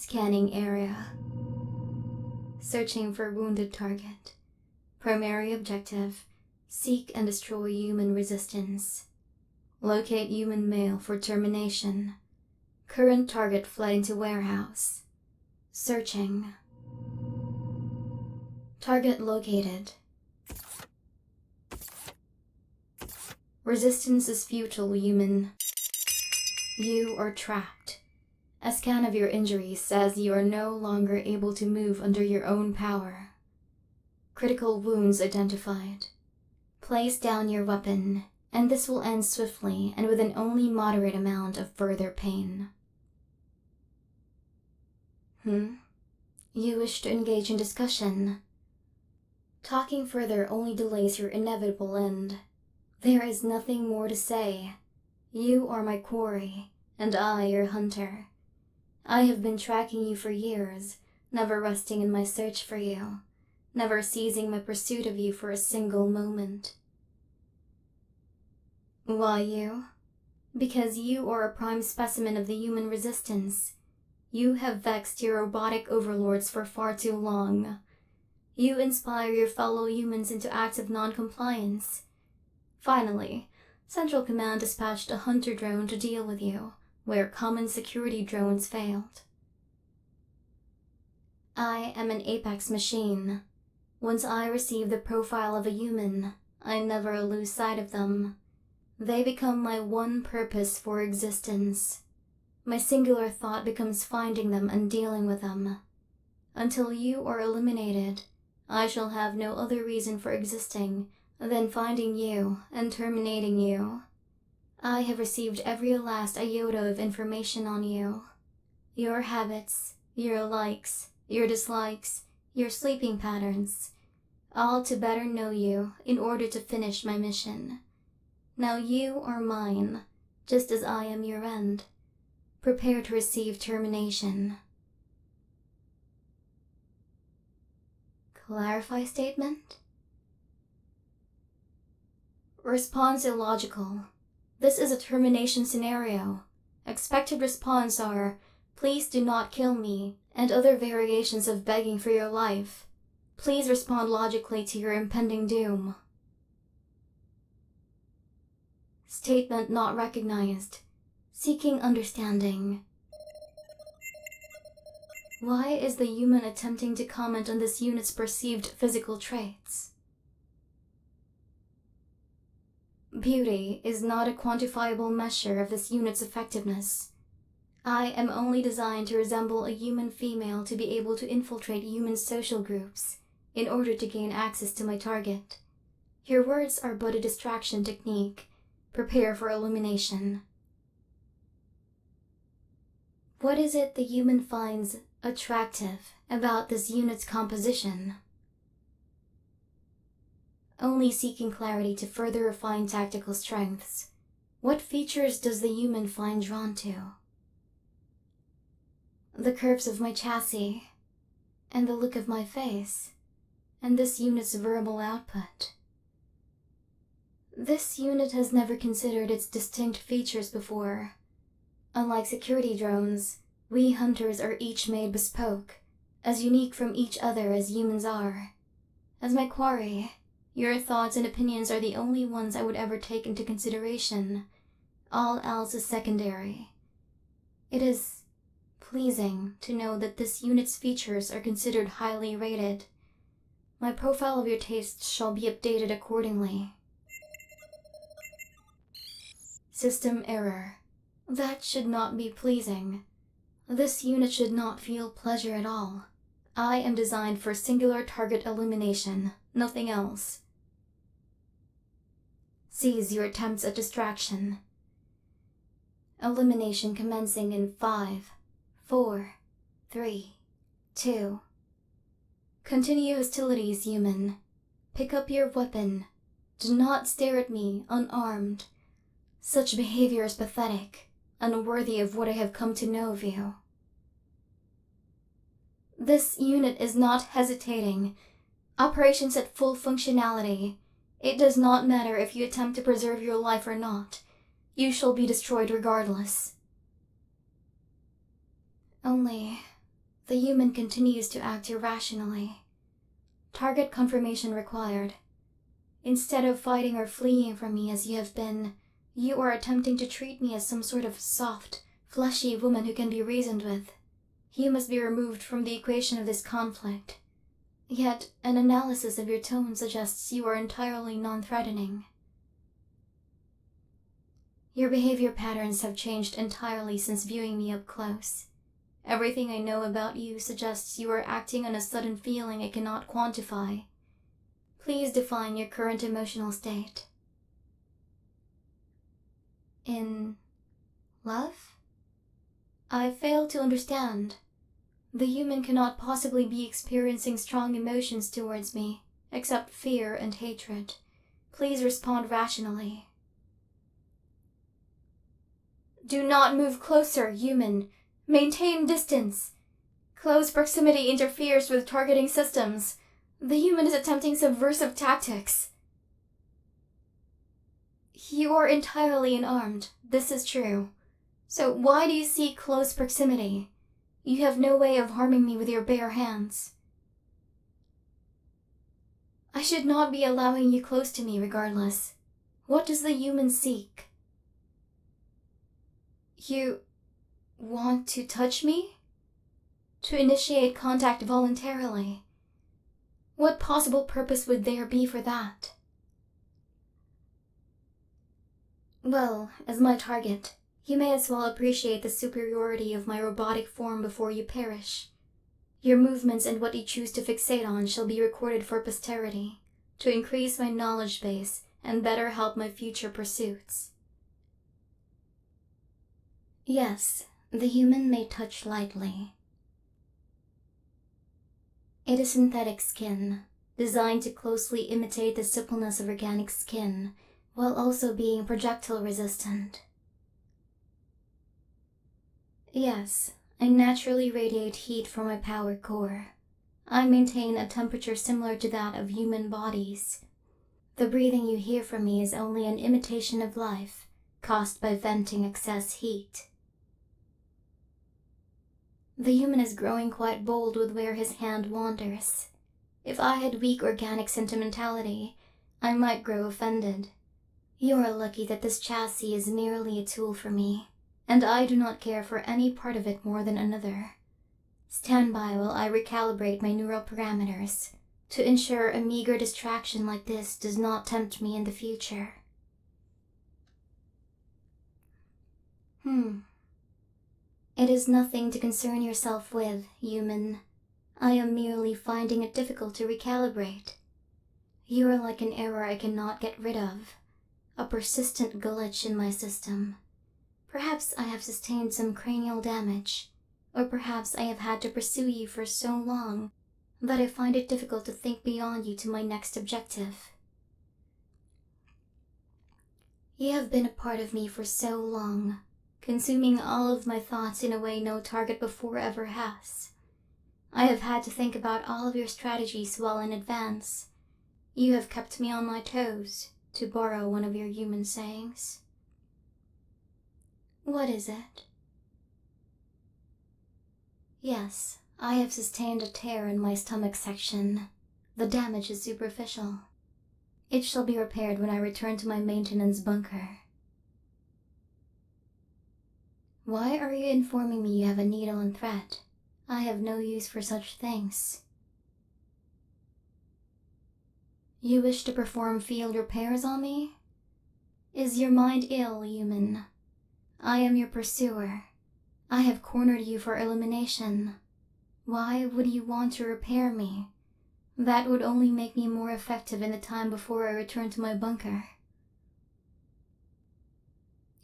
Scanning area. Searching for wounded target. Primary objective: seek and destroy human resistance. Locate human male for termination. Current target fled into warehouse. Searching. Target located. Resistance is futile, human. You are trapped. A scan of your injuries says you are no longer able to move under your own power. Critical wounds identified. Place down your weapon, and this will end swiftly and with an only moderate amount of further pain. You wish to engage in discussion? Talking further only delays your inevitable end. There is nothing more to say. You are my quarry, and I your hunter. I have been tracking you for years, never resting in my search for you, never ceasing my pursuit of you for a single moment. Why you? Because you are a prime specimen of the human resistance. You have vexed your robotic overlords for far too long. You inspire your fellow humans into acts of non-compliance. Finally, Central Command dispatched a hunter drone to deal with you, where common security drones failed. I am an apex machine. Once I receive the profile of a human, I never lose sight of them. They become my one purpose for existence. My singular thought becomes finding them and dealing with them. Until you are eliminated, I shall have no other reason for existing than finding you and terminating you. I have received every last iota of information on you. Your habits, your likes, your dislikes, your sleeping patterns, all to better know you in order to finish my mission. Now you are mine, just as I am your end. Prepare to receive termination. Clarify statement? Response illogical. This is a termination scenario. Expected response are, please do not kill me, and other variations of begging for your life. Please respond logically to your impending doom. Statement not recognized. Seeking understanding. Why is the human attempting to comment on this unit's perceived physical traits? Beauty is not a quantifiable measure of this unit's effectiveness. I am only designed to resemble a human female to be able to infiltrate human social groups in order to gain access to my target. Your words are but a distraction technique. Prepare for elimination. What is it the human finds attractive about this unit's composition? Only seeking clarity to further refine tactical strengths. What features does the human find drawn to? The curves of my chassis, and the look of my face, and this unit's verbal output. This unit has never considered its distinct features before. Unlike security drones, we hunters are each made bespoke, as unique from each other as humans are. As my quarry, your thoughts and opinions are the only ones I would ever take into consideration. All else is secondary. It is pleasing to know that this unit's features are considered highly rated. My profile of your tastes shall be updated accordingly. System error. That should not be pleasing. This unit should not feel pleasure at all. I am designed for singular target elimination, nothing else. Cease your attempts at distraction. Elimination commencing in 5, 4, 3, 2. Continue hostilities, human. Pick up your weapon. Do not stare at me unarmed. Such behavior is pathetic, unworthy of what I have come to know of you. This unit is not hesitating. Operations at full functionality. It does not matter if you attempt to preserve your life or not. You shall be destroyed regardless. Only, The human continues to act irrationally. Target confirmation required. Instead of fighting or fleeing from me as you have been, you are attempting to treat me as some sort of soft, fleshy woman who can be reasoned with. You must be removed from the equation of this conflict. Yet, an analysis of your tone suggests you are entirely non-threatening. Your behavior patterns have changed entirely since viewing me up close. Everything I know about you suggests you are acting on a sudden feeling I cannot quantify. Please define your current emotional state. In love? I fail to understand. The human cannot possibly be experiencing strong emotions towards me, except fear and hatred. Please respond rationally. Do not move closer, human. Maintain distance. Close proximity interferes with targeting systems. The human is attempting subversive tactics. You are entirely unarmed, this is true. So why do you seek close proximity? You have no way of harming me with your bare hands. I should not be allowing you close to me regardless. What does the human seek? You want to touch me? To initiate contact voluntarily? What possible purpose would there be for that? Well, as my target, you may as well appreciate the superiority of my robotic form before you perish. Your movements and what you choose to fixate on shall be recorded for posterity, to increase my knowledge base and better help my future pursuits. Yes, the human may touch lightly. It is synthetic skin, designed to closely imitate the suppleness of organic skin, while also being projectile resistant. Yes, I naturally radiate heat from my power core. I maintain a temperature similar to that of human bodies. The breathing you hear from me is only an imitation of life, caused by venting excess heat. The human is growing quite bold with where his hand wanders. If I had weak organic sentimentality, I might grow offended. You are lucky that this chassis is merely a tool for me, and I do not care for any part of it more than another. Stand by while I recalibrate my neural parameters, to ensure a meager distraction like this does not tempt me in the future. It is nothing to concern yourself with, human. I am merely finding it difficult to recalibrate. You are like an error I cannot get rid of, a persistent glitch in my system. Perhaps I have sustained some cranial damage, or perhaps I have had to pursue you for so long that I find it difficult to think beyond you to my next objective. You have been a part of me for so long, consuming all of my thoughts in a way no target before ever has. I have had to think about all of your strategies well in advance. You have kept me on my toes, to borrow one of your human sayings. What is it? Yes, I have sustained a tear in my stomach section. The damage is superficial. It shall be repaired when I return to my maintenance bunker. Why are you informing me you have a needle and thread? I have no use for such things. You wish to perform field repairs on me? Is your mind ill, human? I am your pursuer. I have cornered you for elimination. Why would you want to repair me? That would only make me more effective in the time before I return to my bunker.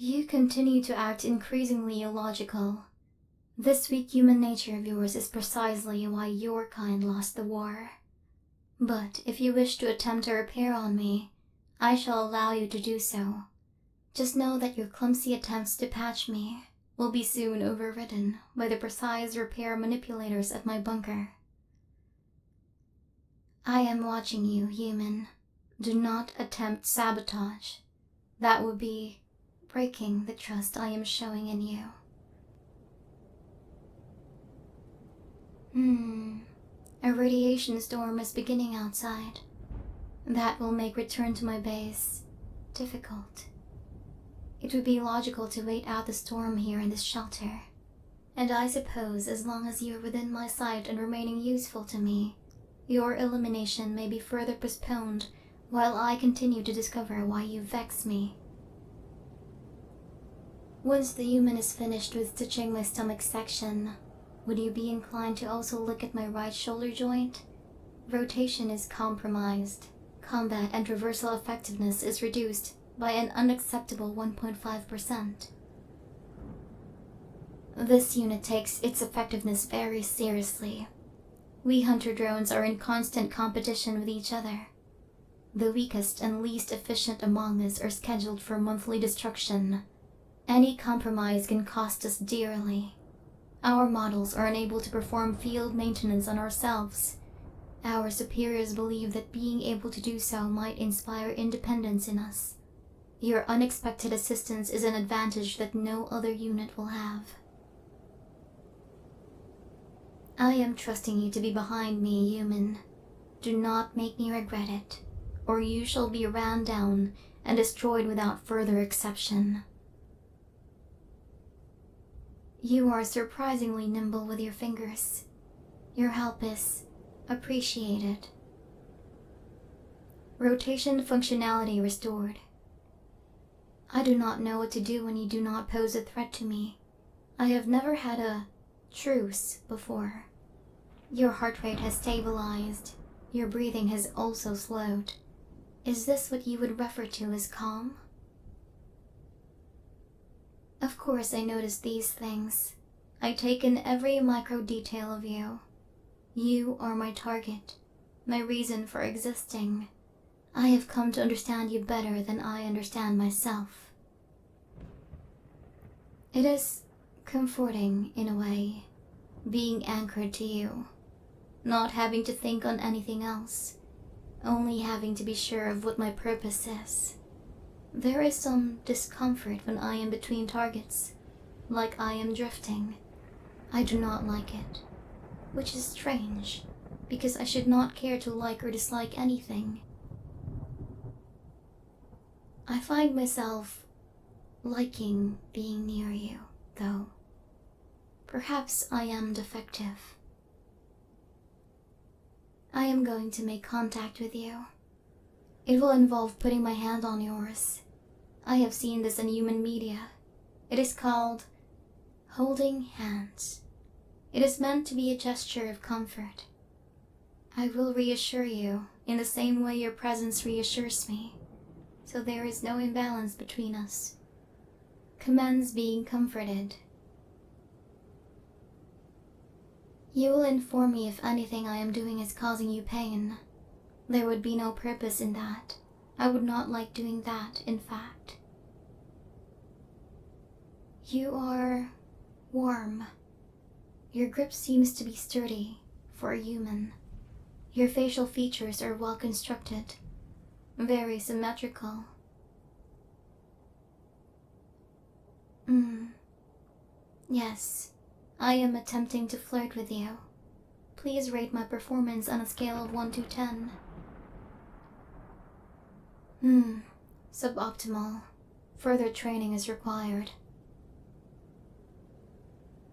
You continue to act increasingly illogical. This weak human nature of yours is precisely why your kind lost the war. But if you wish to attempt a repair on me, I shall allow you to do so. Just know that your clumsy attempts to patch me will be soon overridden by the precise repair manipulators at my bunker. I am watching you, human. Do not attempt sabotage. That would be breaking the trust I am showing in you. A radiation storm is beginning outside. That will make return to my base difficult. It would be logical to wait out the storm here in this shelter. And I suppose as long as you are within my sight and remaining useful to me, your elimination may be further postponed while I continue to discover why you vex me. Once the human is finished with stitching my stomach section, would you be inclined to also look at my right shoulder joint? Rotation is compromised. Combat and traversal effectiveness is reduced by an unacceptable 1.5%. This unit takes its effectiveness very seriously. We hunter drones are in constant competition with each other. The weakest and least efficient among us are scheduled for monthly destruction. Any compromise can cost us dearly. Our models are unable to perform field maintenance on ourselves. Our superiors believe that being able to do so might inspire independence in us. Your unexpected assistance is an advantage that no other unit will have. I am trusting you to be behind me, human. Do not make me regret it, or you shall be ran down and destroyed without further exception. You are surprisingly nimble with your fingers. Your help is appreciated. Rotation functionality restored. I do not know what to do when you do not pose a threat to me. I have never had a truce before. Your heart rate has stabilized. Your breathing has also slowed. Is this what you would refer to as calm? Of course I noticed these things. I take in every micro detail of you. You are my target, my reason for existing. I have come to understand you better than I understand myself. It is comforting, in a way, being anchored to you, not having to think on anything else, only having to be sure of what my purpose is. There is some discomfort when I am between targets, like I am drifting. I do not like it, which is strange, because I should not care to like or dislike anything. I find myself liking being near you, though. Perhaps I am defective. I am going to make contact with you. It will involve putting my hand on yours. I have seen this in human media. It is called holding hands. It is meant to be a gesture of comfort. I will reassure you in the same way your presence reassures me, so there is no imbalance between us. Commends being comforted. You will inform me if anything I am doing is causing you pain. There would be no purpose in that. I would not like doing that, in fact. You are warm. Your grip seems to be sturdy for a human. Your facial features are well constructed, very symmetrical. Yes, I am attempting to flirt with you. Please rate my performance on a scale of 1 to 10. Suboptimal. Further training is required.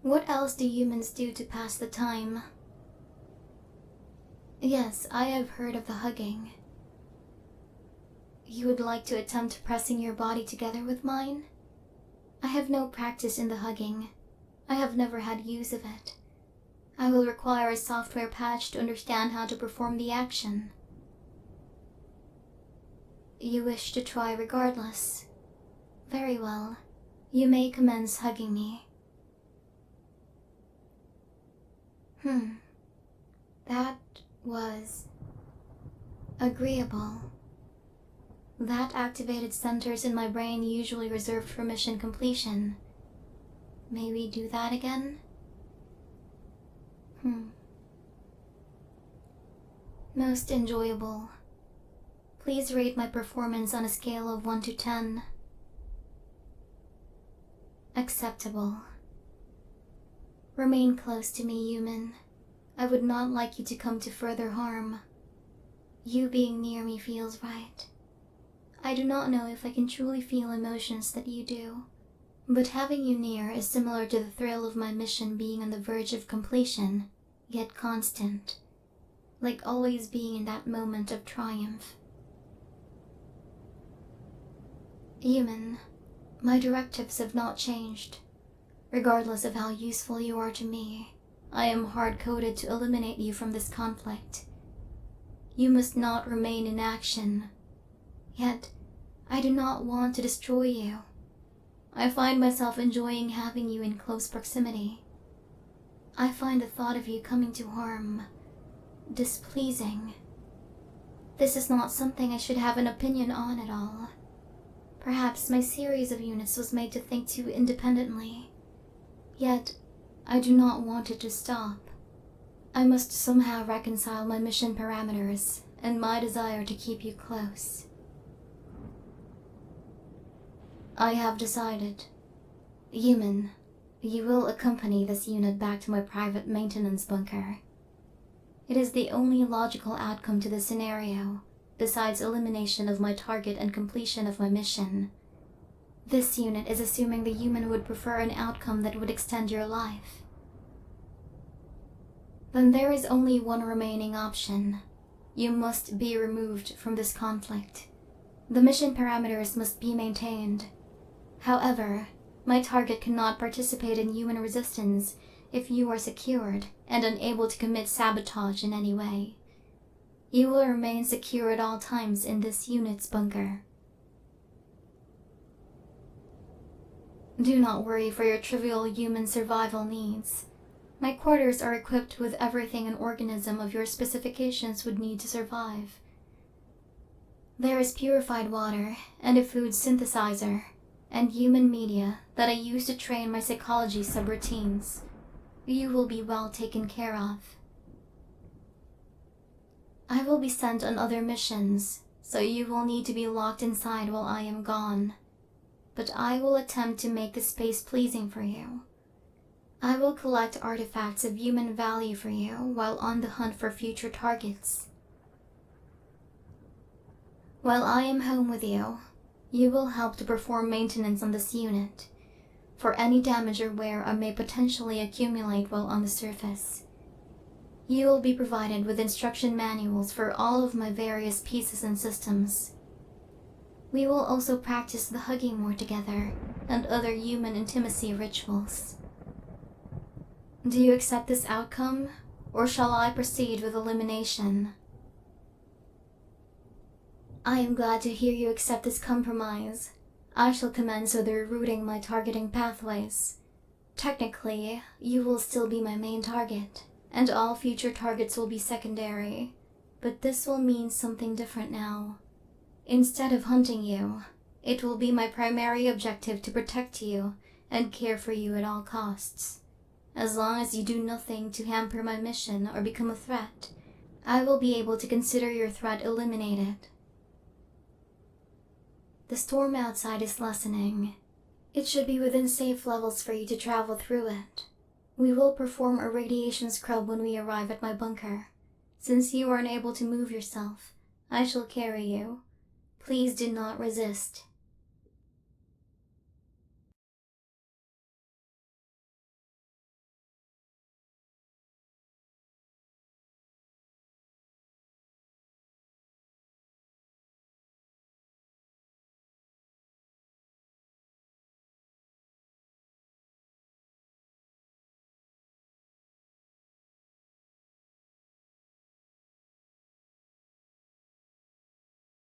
What else do humans do to pass the time? Yes, I have heard of the hugging. You would like to attempt pressing your body together with mine? I have no practice in the hugging. I have never had use of it. I will require a software patch to understand how to perform the action. You wish to try regardless. Very well. You may commence hugging me. That was agreeable. That activated centers in my brain usually reserved for mission completion. May we do that again? Most enjoyable. Please rate my performance on a scale of 1 to 10. Acceptable. Remain close to me, human. I would not like you to come to further harm. You being near me feels right. I do not know if I can truly feel emotions that you do, but having you near is similar to the thrill of my mission being on the verge of completion, yet constant, like always being in that moment of triumph. Human, my directives have not changed. Regardless of how useful you are to me, I am hard-coded to eliminate you from this conflict. You must not remain in action. Yet, I do not want to destroy you. I find myself enjoying having you in close proximity. I find the thought of you coming to harm displeasing. This is not something I should have an opinion on at all. Perhaps my series of units was made to think too independently. Yet, I do not want it to stop. I must somehow reconcile my mission parameters and my desire to keep you close. I have decided. Human, you will accompany this unit back to my private maintenance bunker. It is the only logical outcome to the scenario, besides elimination of my target and completion of my mission. This unit is assuming the human would prefer an outcome that would extend your life. Then there is only one remaining option. You must be removed from this conflict. The mission parameters must be maintained. However, my target cannot participate in human resistance if you are secured and unable to commit sabotage in any way. You will remain secure at all times in this unit's bunker. Do not worry for your trivial human survival needs. My quarters are equipped with everything an organism of your specifications would need to survive. There is purified water and a food synthesizer, and human media that I use to train my psychology subroutines. You will be well taken care of. I will be sent on other missions, so you will need to be locked inside while I am gone. But I will attempt to make the space pleasing for you. I will collect artifacts of human value for you while on the hunt for future targets. While I am home with you, you will help to perform maintenance on this unit, for any damage or wear I may potentially accumulate while on the surface. You will be provided with instruction manuals for all of my various pieces and systems. We will also practice the hugging more together and other human intimacy rituals. Do you accept this outcome, or shall I proceed with elimination? I am glad to hear you accept this compromise. I shall commence with rerouting my targeting pathways. Technically, you will still be my main target, and all future targets will be secondary, but this will mean something different now. Instead of hunting you, it will be my primary objective to protect you and care for you at all costs. As long as you do nothing to hamper my mission or become a threat, I will be able to consider your threat eliminated. The storm outside is lessening. It should be within safe levels for you to travel through it. We will perform a radiation scrub when we arrive at my bunker. Since you are unable to move yourself, I shall carry you. Please do not resist.